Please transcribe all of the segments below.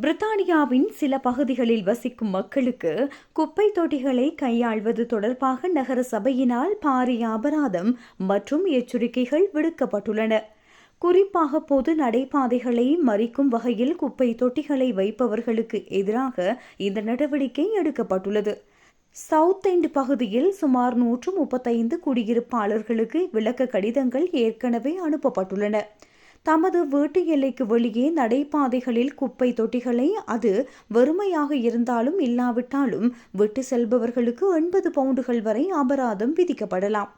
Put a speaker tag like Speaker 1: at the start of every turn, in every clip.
Speaker 1: பிரித்தானியாவின் சில பகுதிகளில் வசிக்கும் மக்களுக்கு குப்பை தொட்டிகளை கையாள்வது தொடர்பாக நகர சபையினால் பாரிய அபராதம் மற்றும் எச்சரிக்கைகள் விடுக்கப்பட்டுள்ளன. குறிப்பாக பொது நடைபாதைகளை மறிக்கும் வகையில் குப்பை தொட்டிகளை வைப்பவர்களுக்கு எதிராக இந்த நடவடிக்கை எடுக்கப்பட்டுள்ளது. சவுத் எண்ட் பகுதியில் சுமார் 135 குடியிருப்பாளர்களுக்கு விளக்க கடிதங்கள் ஏற்கனவே அனுப்பப்பட்டுள்ளன. தமது வீட்டு எல்லைக்கு வெளியே நடைபாதைகளில் குப்பை தொட்டிகளை அது வெறுமையாக இருந்தாலும் இல்லாவிட்டாலும் விட்டு செல்பவர்களுக்கு 80 பவுண்டுகள் வரை அபராதம் விதிக்கப்படலாம்.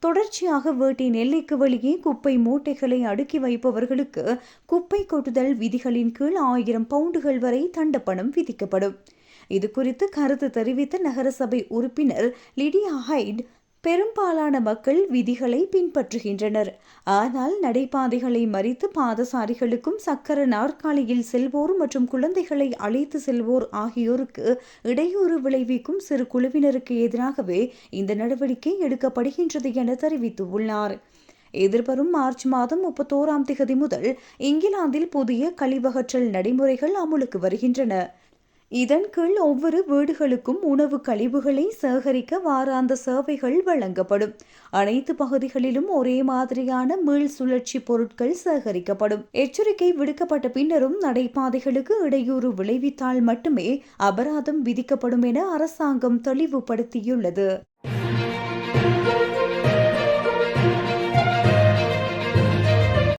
Speaker 1: தொடர்ச்சியாக வீட்டின் எல்லைக்கு வெளியே குப்பை மூட்டைகளை அடுக்கி வைப்பவர்களுக்கு குப்பை கொட்டுதல் விதிகளின் கீழ் 1000 பவுண்டுகள் வரை தண்டப்பணம் விதிக்கப்படும். இதுகுறித்து கருத்து தெரிவித்த நகரசபை உறுப்பினர் லிடியா ஹைட், பெரும்பாலான மக்கள் விதிகளை பின்பற்றுகின்றனர். ஆனால் நடைபாதைகளை மறித்து பாதசாரிகளுக்கும் சக்கர நாற்காலியில் செல்வோர் மற்றும் குழந்தைகளை அழைத்து செல்வோர் ஆகியோருக்கு இடையூறு விளைவிக்கும் சிறு குழுவினருக்கு எதிராகவே இந்த நடவடிக்கை எடுக்கப்படுகின்றது என தெரிவித்துள்ளார். எதிர்வரும் மார்ச் மாதம் 31ஆம் தேதி முதல் இங்கிலாந்தில் புதிய கழிவகற்றல் நடைமுறைகள் அமுலுக்கு வருகின்றன. இதன் கீழ் ஒவ்வொரு வீடுகளுக்கும் உணவு கழிவுகளை சேகரிக்க வாராந்த சேவைகள் வழங்கப்படும். அனைத்து பகுதிகளிலும் ஒரே மாதிரியான மீள் சுழற்சி பொருட்கள் சேகரிக்கப்படும். எச்சரிக்கை விடுக்கப்பட்ட பின்னரும் நடைபாதைகளுக்கு இடையூறு விளைவித்தால் மட்டுமே அபராதம் விதிக்கப்படும் என அரசாங்கம் தெளிவுபடுத்தியுள்ளது.